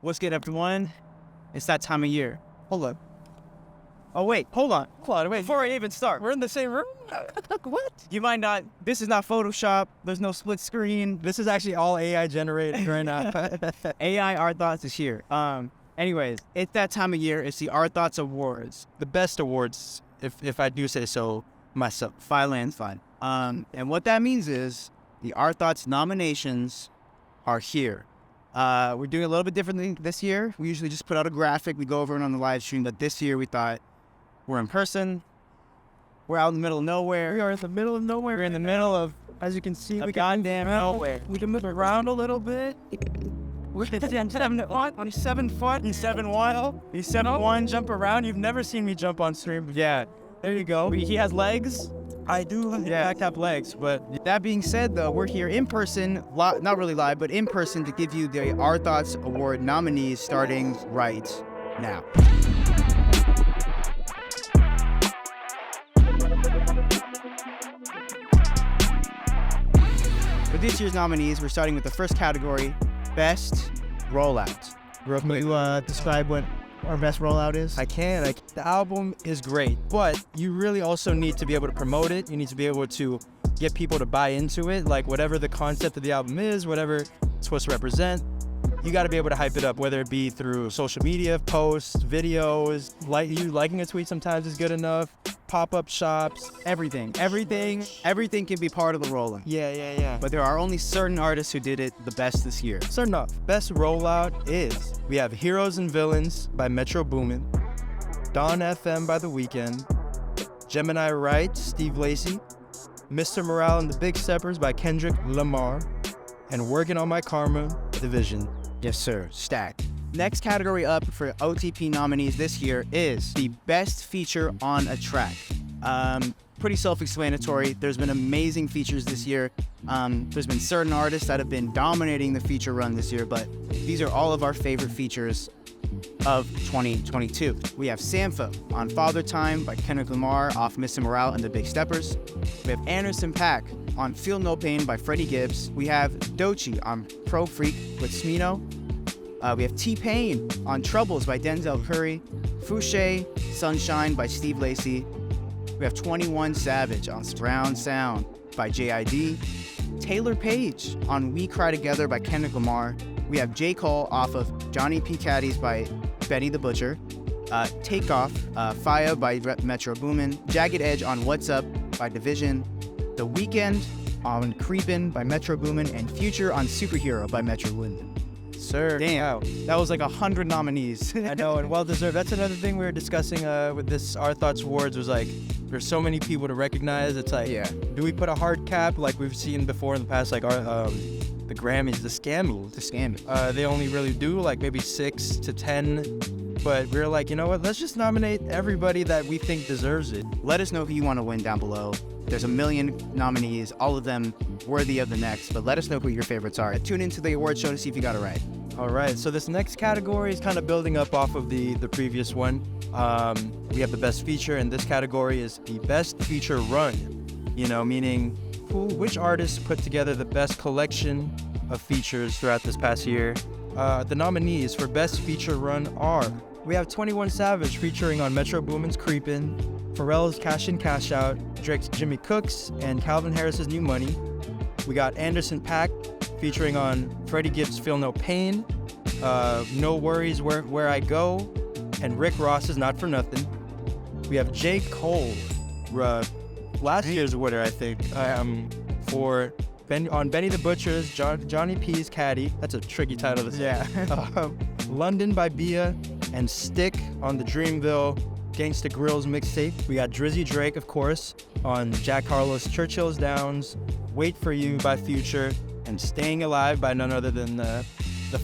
What's good, everyone? It's that time of year. Hold up. Oh, wait. Hold on. Wait. Before I even start. We're in the same room? What? You might not. This is not Photoshop. There's no split screen. This is actually all AI generated right now. AI OurThoughts is here. Anyways, it's that time of year. It's the OurThoughts Awards. The best awards, if I do say so myself. Fine. And what that means is the OurThoughts nominations are here. We're doing a little bit differently this year. We usually just put out a graphic. We go over it on the live stream. But this year we thought we're in person. We're out in the middle of nowhere. We are in the middle of nowhere. We're in the middle of, as you can see, we goddamn nowhere. We can move around a little bit. We're 7 foot. He's 7'1". He's 7'1". Jump around. You've never seen me jump on stream. Yeah. There you go. He has legs. I do, in fact, have legs, but that being said, though, we're here in person, not really live, but in person to give you the OurThoughts Award nominees starting right now. For this year's nominees, we're starting with the first category, Best Rollout. Can you describe what our best rollout is? I can. The album is great, but you really also need to be able to promote it. You need to be able to get people to buy into it. Like whatever the concept of the album is, whatever it's supposed to represent, you got to be able to hype it up, whether it be through social media, posts, videos, liking a tweet sometimes is good enough, pop-up shops, everything can be part of the rollout. Yeah. But there are only certain artists who did it the best this year. Certain enough. Best rollout is, we have Heroes and Villains by Metro Boomin, Dawn FM by The Weeknd, Gemini Wright, Steve Lacy, Mr. Morale and the Big Steppers by Kendrick Lamar, and Working on My Karma, Division. Yes, sir. Stacked. Next category up for OTP nominees this year is the best feature on a track. Pretty self-explanatory. There's been amazing features this year. There's been certain artists that have been dominating the feature run this year, but these are all of our favorite features of 2022. We have Sampha on Father Time by Kendrick Lamar off Mr. Morale and the Big Steppers. We have Anderson .Paak on Feel No Pain by Freddie Gibbs. We have Doechii on Pro Freak with Smino. We have T-Pain on Troubles by Denzel Curry. Fouché, Sunshine by Steve Lacy. We have 21 Savage on Surround Sound by JID. Taylor Page on We Cry Together by Kendrick Lamar. We have J. Cole off of Johnny P. Caddies by Benny the Butcher. Takeoff, Fire by Metro Boomin. Jagged Edge on What's Up by Division. The Weeknd on Creepin' by Metro Boomin. And Future on Superhero by Metro Boomin. Sir, damn, that was like 100 nominees. I know, and well deserved. That's another thing we were discussing with this OurThoughts Awards was like, there's so many people to recognize. It's like, do we put a hard cap like we've seen before in the past, like the Grammys, the Scammys? They only really do like maybe 6 to 10, but we're like, you know what? Let's just nominate everybody that we think deserves it. Let us know who you want to win down below. There's a million nominees, all of them worthy of the next, but let us know who your favorites are. Tune into the award show to see if you got it right. All right, so this next category is kind of building up off of the previous one. We have the best feature, and this category is the best feature run. You know, meaning which artists put together the best collection of features throughout this past year. The nominees for best feature run are, we have 21 Savage featuring on Metro Boomin's Creepin', Pharrell's Cash In Cash Out, Drake's Jimmy Cooks, and Calvin Harris's New Money. We got Anderson .Paak featuring on Freddie Gibbs' Feel No Pain, No Worries Where I Go, and Rick Ross's Not For Nothing. We have J. Cole, last year's winner, I think, for on Benny the Butcher's Johnny P's Caddy. That's a tricky title to say. Yeah. London by Bia, and Stick on the Dreamville Gangsta Grills mixtape. We got Drizzy Drake, of course, on Jack Harlow's Churchill's Downs, Wait For You by Future, and Staying Alive by none other than the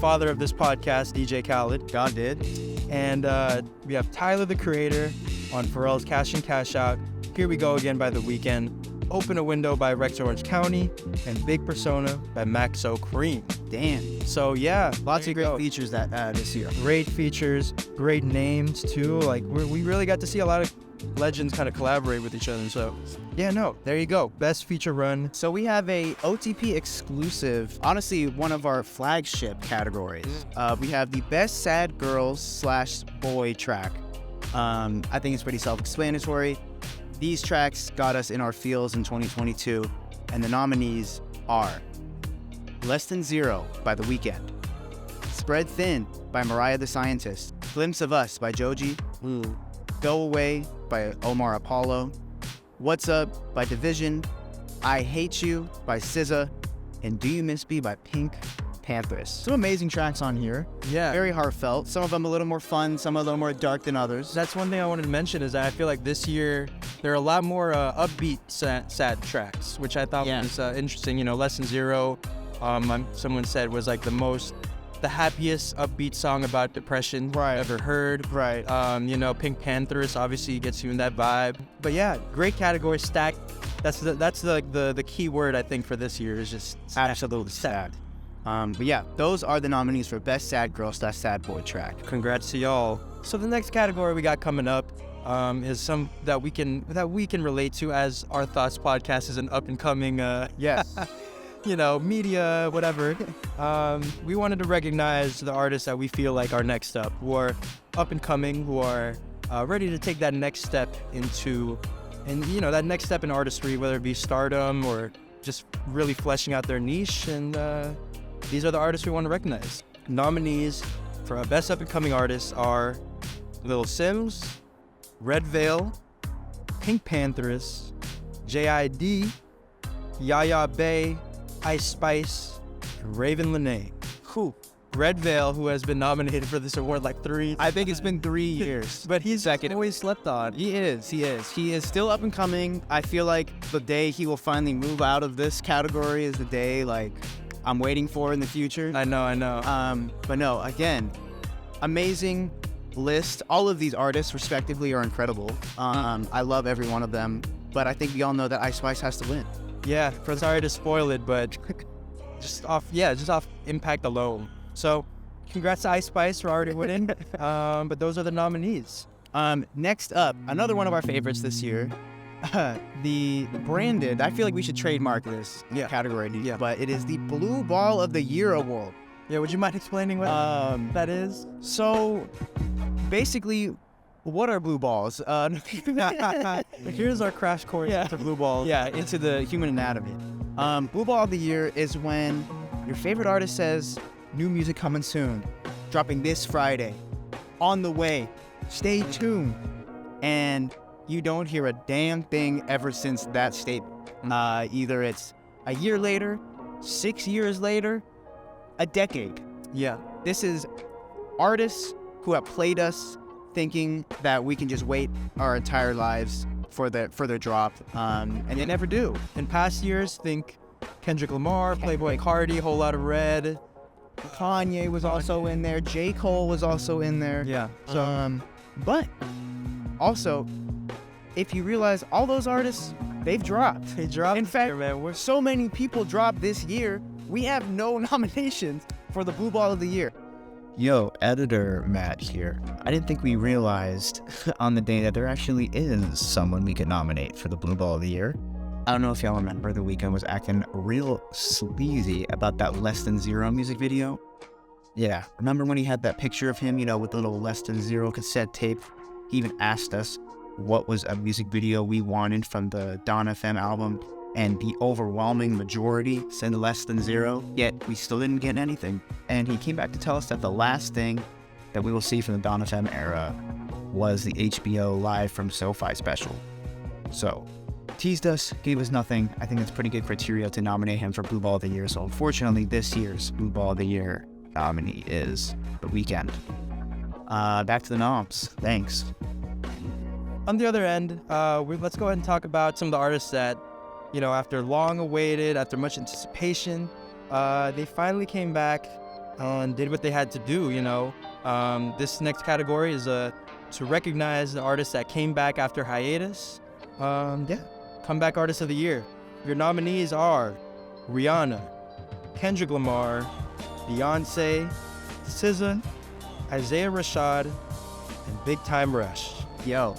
father of this podcast, DJ Khaled. God did. And we have Tyler, the Creator, on Pharrell's Cash In Cash Out, Here We Go Again by The Weeknd, Open a Window by Rex Orange County, and Big Persona by Maxo Cream. Damn. So yeah, Lots of there you great go. features that this year. Great features, great names too. Like we really got to see a lot of legends kind of collaborate with each other. So yeah, no, there you go. Best feature run. So we have a OTP exclusive, honestly, one of our flagship categories. We have the best sad girls / boy track. I think it's pretty self-explanatory. These tracks got us in our feels in 2022, and the nominees are Less Than Zero by The Weeknd, Spread Thin by Mariah the Scientist, Glimpse of Us by Joji, Go Away by Omar Apollo, What's Up by Division, I Hate You by SZA, and Do You Miss Me by Pink Panthers. Some amazing tracks on here. Yeah. Very heartfelt. Some of them a little more fun, some a little more dark than others. That's one thing I wanted to mention is that I feel like this year there are a lot more upbeat sad tracks, which I thought was interesting. You know, Less Than Zero, someone said was like the happiest upbeat song about depression I've ever heard. Right. You know, Pink Panthers obviously gets you in that vibe. But yeah, great category, stacked. That's the key word I think for this year is just Absolutely sad. But yeah, those are the nominees for Best Sad Girl / Sad Boy Track. Congrats to y'all. So the next category we got coming up is some that we can relate to, as Our Thoughts podcast is an up and coming Yes. you know, media, whatever. We wanted to recognize the artists that we feel like are next up, who are up and coming, who are ready to take that next step that next step in artistry, whether it be stardom or just really fleshing out their niche. And these are the artists we want to recognize. Nominees for our best up and coming artists are Lil Sims, Red Veil, Pink Panthers, JID, Yaya Bay, Ice Spice, and Raven Lenae. Who? Red Veil, who has been nominated for this award like 3 I think it's been 3 years. but he's Second. always slept on. He is. He is still up and coming. I feel like the day he will finally move out of this category is the day like I'm waiting for in the future. I know. But no, again, amazing list. All of these artists respectively are incredible. I love every one of them, but I think we all know that Ice Spice has to win. Yeah, sorry to spoil it, but just off impact alone. So, congrats to Ice Spice for already winning. But those are the nominees. Next up, another one of our favorites this year, the branded. I feel like we should trademark this category. Yeah. But it is the Blue Ball of the Year award. Yeah, would you mind explaining what that is? So, basically, what are blue balls? Here's our crash course into blue balls. Yeah, into the human anatomy. Blue Ball of the Year is when your favorite artist says, new music coming soon, dropping this Friday, on the way, stay tuned. And you don't hear a damn thing ever since that statement. Either it's a year later, 6 years later, a decade. Yeah. This is artists who have played us thinking that we can just wait our entire lives for their drop, and they never do. In past years, think Kendrick Lamar, Playboi Carti, Whole Lotta Red. Kanye was also in there. J. Cole was also in there. Yeah. So, but also, if you realize all those artists, they've dropped. They dropped. In fact, man, so many people dropped this year. We have no nominations for the Blue Ball of the Year. Yo, editor Matt here. I didn't think we realized on the day that there actually is someone we could nominate for the Blue Ball of the Year. I don't know if y'all remember The Weeknd was acting real sleazy about that Less Than Zero music video. Yeah, remember when he had that picture of him, with the little Less Than Zero cassette tape? He even asked us what was a music video we wanted from the Dawn FM album, and the overwhelming majority said Less Than Zero, yet we still didn't get anything. And he came back to tell us that the last thing that we will see from the Dawn FM era was the HBO Live from SoFi special. So, teased us, gave us nothing. I think that's pretty good criteria to nominate him for Blue Ball of the Year. So unfortunately, this year's Blue Ball of the Year nominee is The Weeknd. Back to the noms. Thanks. On the other end, let's go ahead and talk about some of the artists that, after long awaited, after much anticipation, they finally came back and did what they had to do. This next category is to recognize the artists that came back after hiatus. Come Comeback Artist of the Year. Your nominees are Rihanna, Kendrick Lamar, Beyonce, SZA, Isaiah Rashad, and Big Time Rush. Yo,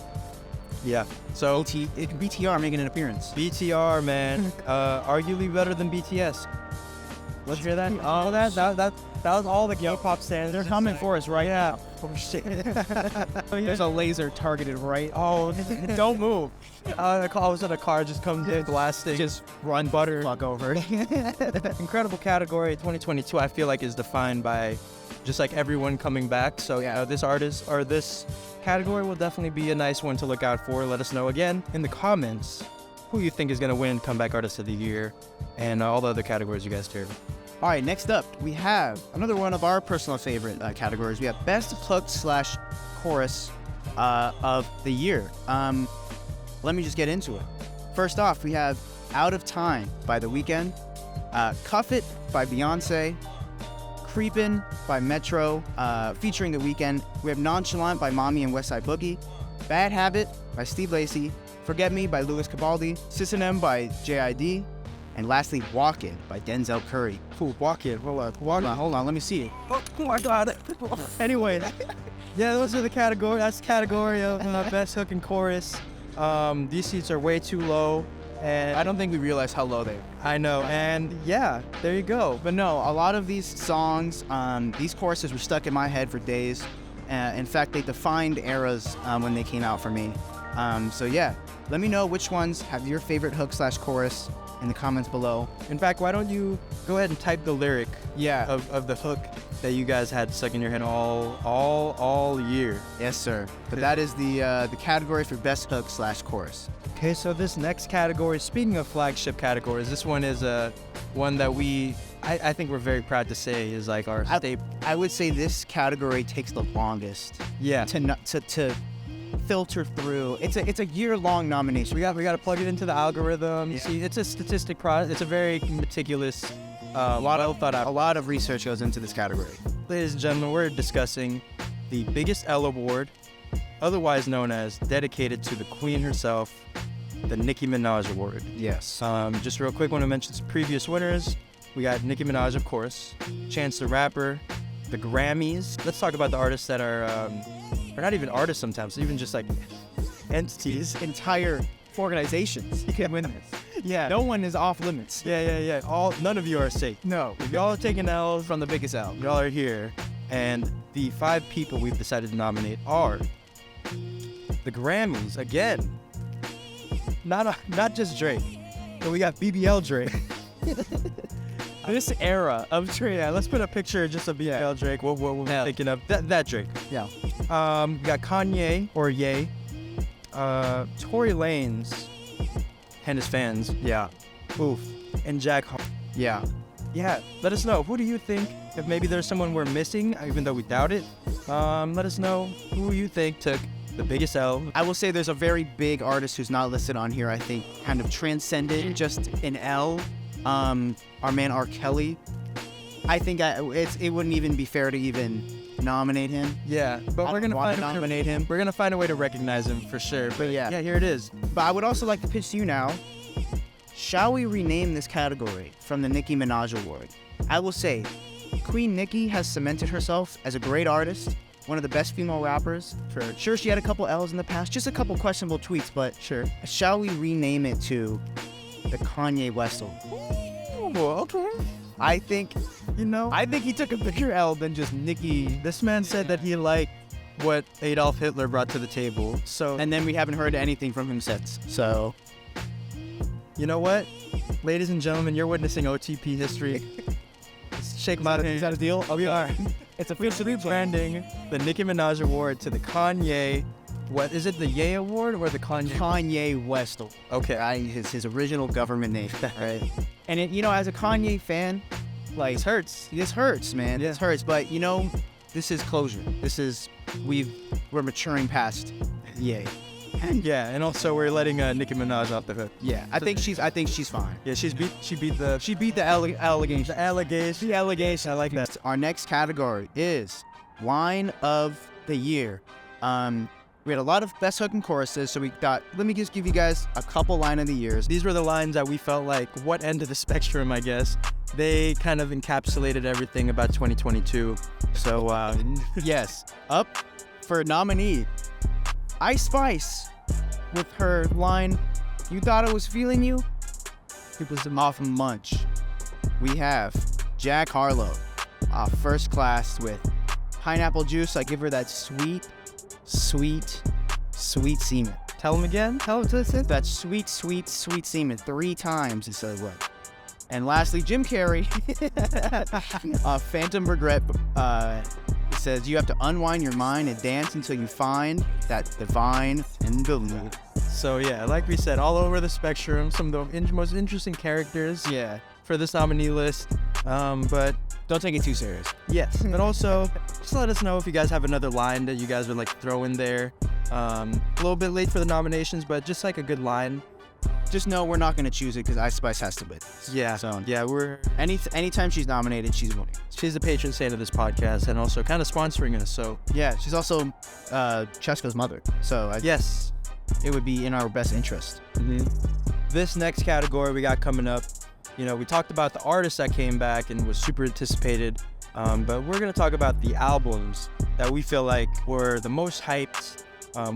Yeah. So BTR making an appearance. BTR, man, arguably better than BTS. Let's hear that. Oh, that was all the K-pop stands. They're coming for us right now. Oh shit! There's a laser targeted right. Oh, don't move. I was in a car, just comes in blasting. Just run butter. Fuck over it. Incredible category 2022. I feel like is defined by just like everyone coming back. So yeah, this artist or this category will definitely be a nice one to look out for. Let us know again in the comments who you think is gonna win Comeback Artist of the Year and all the other categories you guys heard. All right, next up, we have another one of our personal favorite categories. We have Best Hook/Chorus of the Year. Let me just get into it. First off, we have Out of Time by The Weeknd, Cuff It by Beyonce, Creepin' by Metro featuring The Weeknd. We have Nonchalant by Mommy and Westside Boogie, Bad Habit by Steve Lacy, Forget Me by Louis Capaldi, Sis&M by JID, and lastly, Walk It by Denzel Curry. Cool, Walk It. Hold on, let me see it. Oh my God. Anyway, yeah, those are the category. That's the category of Best Hook and Chorus. These seats are way too low, and I don't think we realize how low they are. I know, and yeah, there you go. But no, a lot of these songs, these choruses were stuck in my head for days. In fact, they defined eras when they came out for me. So yeah, let me know which ones have your favorite hook/chorus in the comments below. In fact, why don't you go ahead and type the lyric Yeah. of the hook that you guys had stuck in your head all year. Yes, sir. But that is the category for Best Hook/Chorus. Okay, so this next category, speaking of flagship categories, this one is one that I think we're very proud to say is like our staple. I would say this category takes the longest Yeah. to filter through. It's a year-long nomination. We got to plug it into the algorithm. Yeah. See, it's a statistic process. It's a very meticulous, well thought out. A lot of research goes into this category. Ladies and gentlemen, we're discussing the Biggest L Award, otherwise known as dedicated to the Queen herself, the Nicki Minaj Award. Yes. Just real quick, want to mention some previous winners. We got Nicki Minaj, of course, Chance the Rapper, the Grammys. Let's talk about the artists that are not even artists sometimes, even just like entities. Entire organizations. You can win this. Yeah. No one is off limits. Yeah. None of you are safe. No. If y'all are taking L's, From the Biggest L. y'all are here. And the 5 people we've decided to nominate are the Grammys again. Not just Drake, but we got BBL Drake. This era of Drake. Yeah, let's put a picture just of BBL Drake. What we're thinking of that Drake. Yeah. We got Kanye or Ye, Tory Lanez and his fans. Yeah. Oof. And Jack. Yeah. Yeah, let us know. Who do you think? If maybe there's someone we're missing, even though we doubt it, let us know who you think took the biggest L. I will say there's a very big artist who's not listed on here, I think, kind of transcended just an L. Our man R. Kelly. I think it wouldn't even be fair to even nominate him. Yeah, but we're gonna nominate him. We're gonna find a way to recognize him for sure. But yeah, here it is. But I would also like to pitch to you now. Shall we rename this category from the Nicki Minaj Award? I will say, Queen Nicki has cemented herself as a great artist, one of the best female rappers. Sure, she had a couple L's in the past, just a couple questionable tweets, but Sure. shall we rename it to the Kanye West Award? Okay. I think he took a bigger L than just Nicki. This man said that he liked what Adolf Hitler brought to the table. So, And then we haven't heard anything from him since. So, you know what? Ladies and gentlemen, you're witnessing OTP history. Shake my hand. is that a deal? We are. It's officially branding the Nicki Minaj Award to the Kanye. What is it? The Ye Award or the Kanye? Kanye West Award. Okay. His original government name. Right. And as a Kanye fan, like This hurts. This hurts, man. Yeah. This hurts. But this is closure. We're maturing past Ye. Yeah, and also we're letting Nicki Minaj off the hook. Yeah. I think she's fine. Yeah, she beat the Allegation. the allegation. The allegation. I like that. Our next category is Line of the Year. We had a lot of best hook and choruses, so we thought, let me just give you guys a couple line of the years. These were the lines that we felt like, what end of the spectrum, I guess. They kind of encapsulated everything about 2022. So, Yes, up for nominee, Ice Spice with her line, "You thought I was feeling you? It was off Munch." We have Jack Harlow, First Class with "Pineapple Juice." I give her that sweet, sweet, sweet semen. tell them again. Tell them to listen. That sweet, sweet, sweet semen 3 times instead of what. And lastly, Jim Carrey, Phantom Regret, it says, "You have to unwind your mind and dance until you find that divine interlude." So yeah, like we said, all over the spectrum, some of the most interesting characters Yeah, for this nominee list. But don't take it too serious. yes, but also just let us know if you guys have another line that you guys would like to throw in there. A little bit late for the nominations, but just like a good line. Just know we're not going to choose it because Ice Spice has to win. Yeah, So yeah, anytime she's nominated, she's winning. she's the patron saint of this podcast and also kind of sponsoring us. So Yeah, she's also Chesko's mother. So yes. it would be in our best interest. This next category we got coming up, you know, we talked about the artist that came back and was super anticipated, but we're going to talk about the albums that we feel like were the most hyped.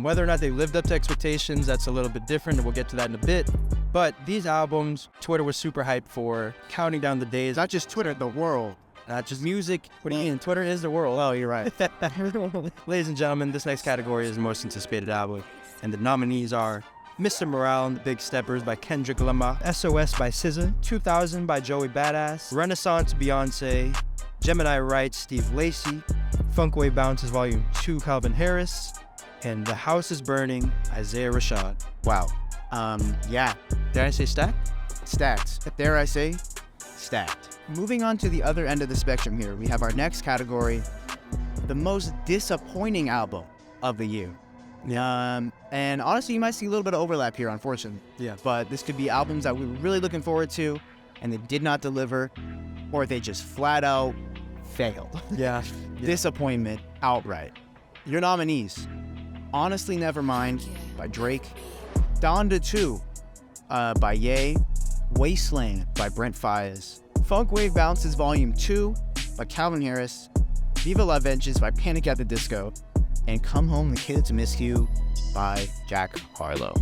Whether or not they lived up to expectations, that's a little bit different, and we'll get to that in a bit. But these albums, Twitter was super hyped for, counting down the days. Not just Twitter, the world. Not just music. What do you mean? Twitter is the world. Oh, you're right. Ladies and gentlemen, this next category is the most anticipated album, and the nominees are Mr. Morale and the Big Steppers by Kendrick Lamar, SOS by SZA, 2000 by Joey Badass, Renaissance Beyonce, Gemini Wright, Steve Lacy, Funkwave Bounces Volume 2, Calvin Harris, and The House is Burning, Isaiah Rashad. Wow. Yeah, Did I say stack? stacked. Dare I say, stacked. Moving on to the other end of the spectrum here, we have our next category, the most disappointing album of the year. And honestly, you might see a little bit of overlap here, unfortunately. Yeah. But this could be albums that we were really looking forward to, and they did not deliver, or they just flat out failed. Yeah. Disappointment outright. Your nominees: Honestly Nevermind by Drake, Donda 2 by Ye, Wasteland by Brent Faiyaz, Funkwave Bounces Volume 2 by Calvin Harris, Viva La Vengeance by Panic at the Disco, and Come Home the Kids Miss You by Jack Harlow.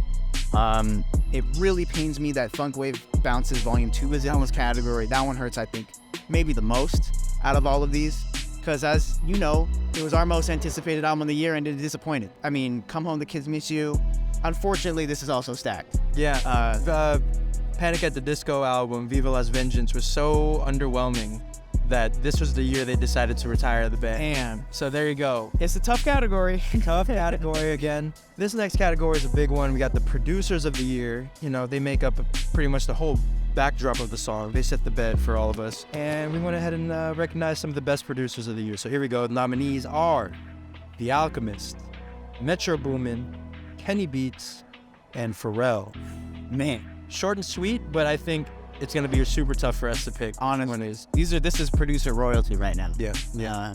It really pains me that Funkwave Bounces Volume 2 is in this category. That one hurts, I think, maybe the most out of all of these. Because as you know, it was our most anticipated album of the year and it disappointed. I mean, Come Home the Kids Miss You. Unfortunately, this is also stacked. Yeah. Panic at the Disco album, Viva Las Vengeance, was so underwhelming that this was the year they decided to retire the band. And So there you go. it's a tough category. Tough category again. This next category is a big one. We got the producers of the year. You know, they make up pretty much the whole backdrop of the song. They set the bed for all of us. And we went ahead and recognized some of the best producers of the year. So here we go. The nominees are The Alchemist, Metro Boomin, Kenny Beats, and Pharrell. Man, Short and sweet, but I think it's going to be super tough for us to pick. honestly, this is producer royalty right now. Yeah.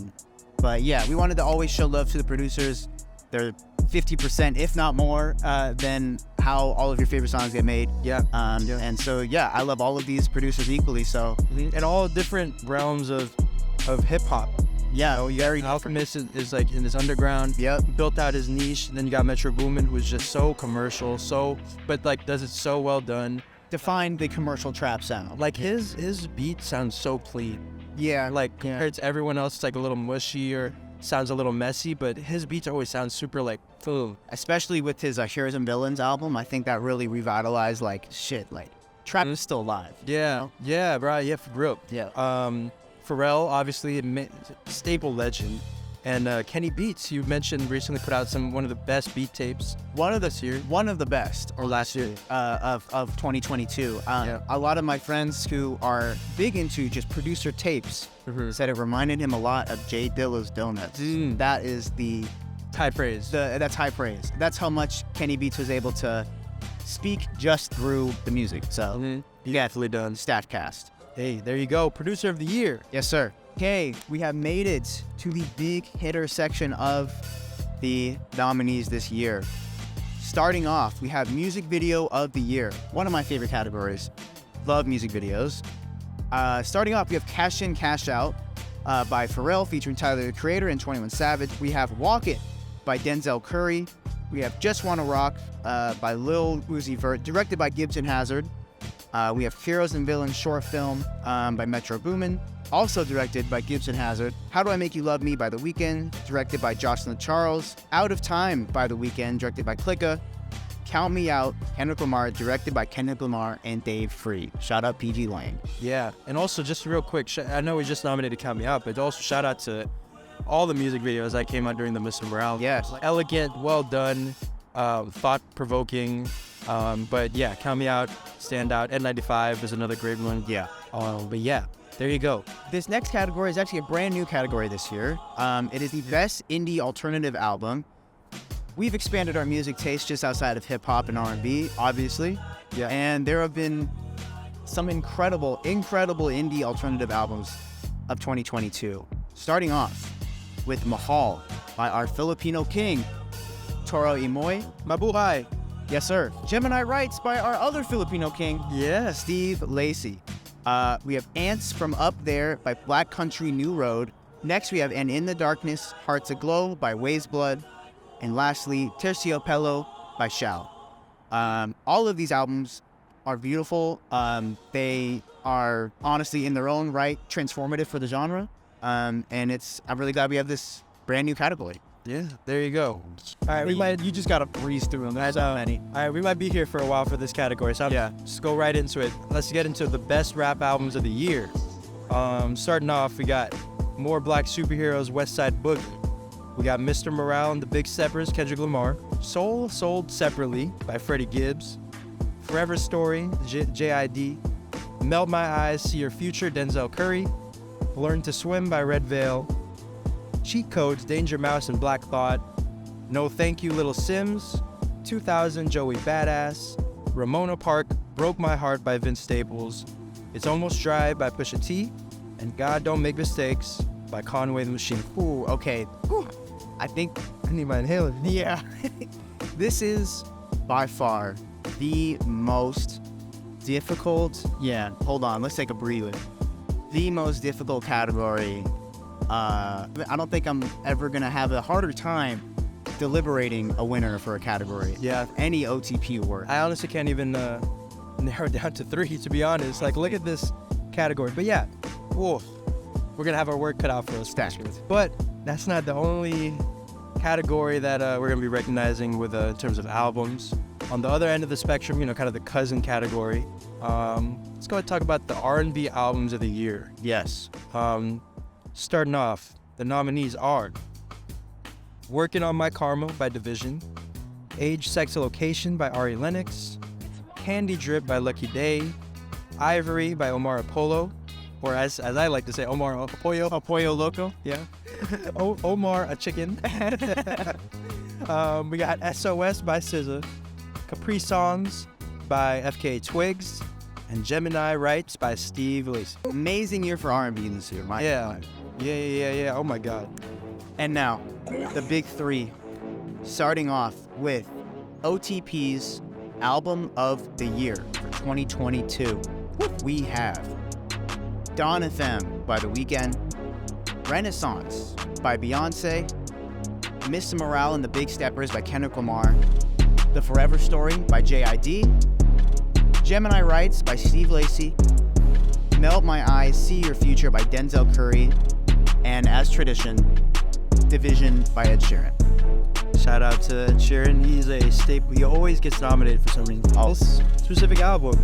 But yeah, we wanted to always show love to the producers. They're 50%, if not more, than how all of your favorite songs get made. Yeah. And so, yeah, I love all of these producers equally. So, In all different realms of hip hop. yeah, Very Alchemist is like in this underground. Yep. Built out his niche. And then you got Metro Boomin, who is just so commercial, but like does it so well done. define the commercial trap sound. Like his beat sounds so clean. Yeah, Like compared to everyone else, it's like a little mushy or sounds a little messy, but his beats always sound super like boom. especially with his Heroes and Villains album, I think that really revitalized like trap is still alive. Yeah, bro. Yeah, for real. Yeah. Pharrell, obviously a staple legend, and Kenny Beats. You mentioned recently put out one of the best beat tapes. One of the best, or last year. of 2022. Yeah. A lot of my friends who are big into just producer tapes said it reminded him a lot of Jay Dilla's Donuts. That is High praise. that's high praise. That's how much Kenny Beats was able to speak just through the music. So Definitely done. Statcast. Hey, there you go. Producer of the year. Yes, sir. Okay, we have made it to the big hitter section of the nominees this year. Starting off, we have Music Video of the Year, one of my favorite categories. Love music videos. Starting off, we have Cash In, Cash Out by Pharrell featuring Tyler, the Creator, and 21 Savage. We have Walk It by Denzel Curry. We have Just Wanna Rock by Lil Uzi Vert, directed by Gibson Hazard. We have Heroes and Villains short film by Metro Boomin, also directed by Gibson Hazard. How Do I Make You Love Me by The Weeknd, directed by Jocelyn Charles. Out of Time by The Weeknd, directed by Clicka. Count Me Out, Kendrick Lamar, directed by Kendrick Lamar and Dave Free. Shout out PG Lang. Yeah, and also just real quick, I know we just nominated Count Me Out, but also shout out to all the music videos that came out during the Mr. Morale. Yes. Elegant, well done, thought-provoking. But yeah, Count Me Out, Stand Out, N95 is another great one. Yeah. But yeah, there you go. This next category is actually a brand new category this year. It is the Best Indie Alternative Album. We've expanded our music taste just outside of hip-hop and R&B, obviously. Yeah. And there have been some incredible indie alternative albums of 2022. Starting off with Mahal by our Filipino king, Toro Imoy. Mabuhay. Yes, sir. Gemini Rights by our other Filipino king, Yeah. Steve Lacy. We have Ants from Up There by Black Country New Road. Next, we have And In the Darkness, Hearts Aglow by Ways Blood. And lastly, Terciopelo by Shao. All of these albums are beautiful. They are honestly, in their own right, transformative for the genre. And I'm really glad we have this brand new category. Yeah, there you go. All right, you just gotta breeze through them. There's so many. All right, we might be here for a while for this category, so just go right into it. Let's get into the best rap albums of the year. Starting off, we got More Black Superheroes, West Side Boogie. We got Mr. Morale and the Big Steppers, Kendrick Lamar. Soul Sold Separately by Freddie Gibbs. Forever Story, J.I.D. Melt My Eyes, See Your Future, Denzel Curry. Learn to Swim by Red Veil. Cheat Codes, Danger Mouse and Black Thought. No Thank You, Little Sims. 2000, Joey Badass. Ramona Park, Broke My Heart by Vince Staples. It's Almost Dry by Pusha T. And God Don't Make Mistakes by Conway the Machine. Ooh, okay. I think I need my inhaler. Yeah. This is by far the most difficult. Yeah, hold on. Let's take a breather. The most difficult category. I don't think I'm ever going to have a harder time deliberating a winner for a category. Yeah. Any OTP award. I honestly can't even narrow it down to 3, to be honest. Like, look at this category. But yeah, whoa, we're going to have our work cut out for us. Stacked. But that's not the only category that we're going to be recognizing with in terms of albums. On the other end of the spectrum, kind of the cousin category, let's go ahead and talk about the R&B albums of the year. Yes. Starting off, the nominees are Working on My Karma by Division, Age, Sex, and Location by Ari Lennox, Candy Drip by Lucky Day, Ivory by Omar Apollo, or as I like to say, Omar Apollo. Apoyo Loco. Yeah. Omar a Chicken. We got SOS by SZA, Capri Songs by FKA Twigs, and Gemini Rights by Steve Lacy. Amazing year for R&B this year. Yeah. Oh my God. And now, the big three. Starting off with OTP's Album of the Year for 2022. We have Dawn FM by The Weeknd, Renaissance by Beyonce, Mr. Morale and the Big Steppers by Kendrick Lamar, The Forever Story by J.I.D., Gemini Rights by Steve Lacy, Melt My Eyes, See Your Future by Denzel Curry, and as tradition, Division by Ed Sheeran. Shout out to Ed Sheeran. He's a staple. He always gets nominated for some reason. This specific album.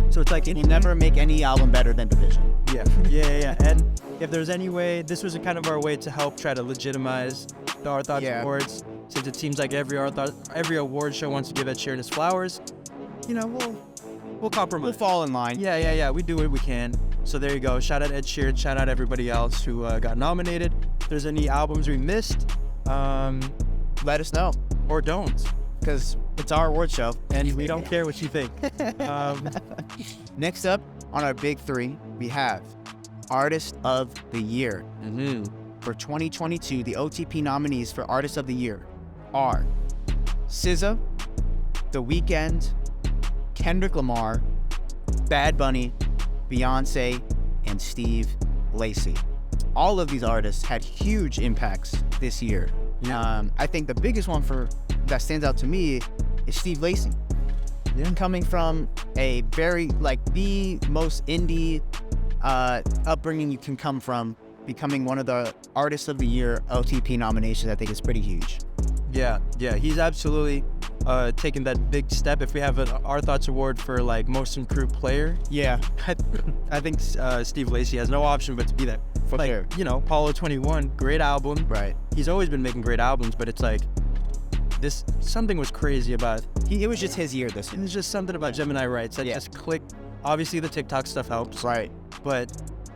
So it's like He'll never make any album better than Division. Yeah. And if there's any way, this was kind of our way to help try to legitimize the Our Thoughts Awards. Since it seems like every award show wants to give Ed Sheeran his flowers, we'll compromise. We'll fall in line. Yeah. We do what we can. So there you go. Shout out Ed Sheeran. Shout out everybody else who got nominated. If there's any albums we missed, Let us know. or don't, Because it's our award show. and we don't care what you think. Next up on our big three, we have Artist of the Year. for 2022, the OTP nominees for Artist of the Year are SZA, The Weeknd, Kendrick Lamar, Bad Bunny, Beyonce, and Steve Lacy. All of these artists had huge impacts this year. I think the biggest one that stands out to me is Steve Lacy. Coming from a very, the most indie upbringing you can come from, becoming one of the Artists of the Year OTP nominations, I think is pretty huge. Yeah, he's absolutely taken that big step. If we have an Our Thoughts award for most improved player, I think Steve Lacy has no option but to be that. For sure. Apollo 21, great album. Right. He's always been making great albums, but it's something was crazy about. It was just his year this It year. was just something about Gemini Rights that just clicked. Obviously, the TikTok stuff helps. Right. But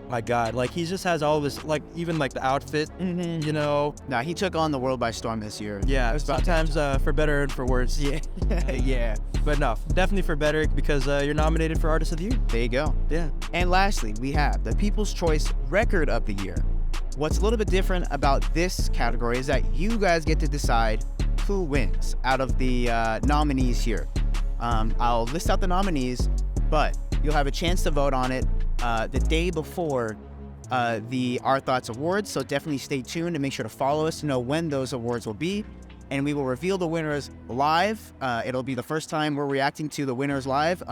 my God, he just has all this, even the outfit, Nah, he took on the world by storm this year. Yeah, sometimes for better and for worse. Yeah. Yeah. But no, definitely for better because you're nominated for Artist of the Year. There you go. Yeah. And lastly, we have the People's Choice Record of the Year. What's a little bit different about this category is that you guys get to decide who wins out of the nominees here. I'll list out the nominees, but you'll have a chance to vote on it the day before the Our Thoughts Awards, so definitely stay tuned and make sure to follow us to know when those awards will be. And we will reveal the winners live. It'll be the first time we're reacting to the winners live.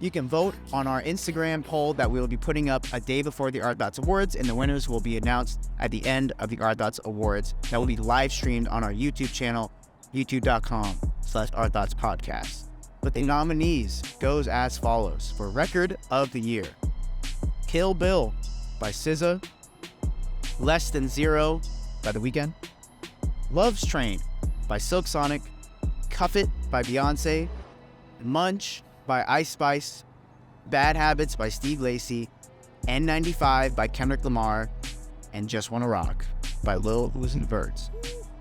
You can vote on our Instagram poll that we'll be putting up a day before the Our Thoughts Awards, and the winners will be announced at the end of the Our Thoughts Awards. That will be live streamed on our YouTube channel, youtube.com/OurThoughtsPodcast. But the nominees goes as follows. For Record of the Year: Kill Bill by SZA, Less Than Zero by The Weeknd, Love's Train by Silk Sonic, Cuff It by Beyonce, Munch by Ice Spice, Bad Habits by Steve Lacy, N95 by Kendrick Lamar, and Just Wanna Rock by Lil Uzi Vert.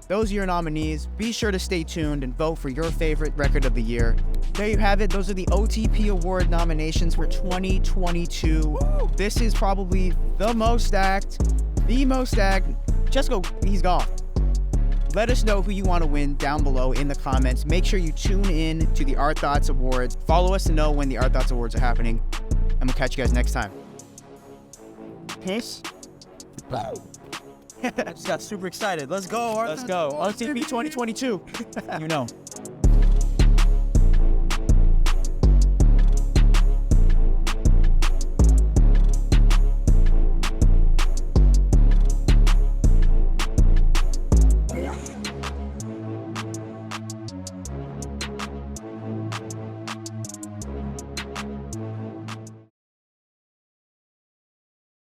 Those are your nominees. Be sure to stay tuned and vote for your favorite record of the year. There you have it. Those are the OTP Award nominations for 2022. This is probably the most stacked. Just go, he's gone. Let us know who you want to win down below in the comments. Make sure you tune in to the Our Thoughts Awards. Follow us to know when the Our Thoughts Awards are happening. And we'll catch you guys next time. Peace. I just got super excited. Let's go, Arthur. Let's go. OTP 2022.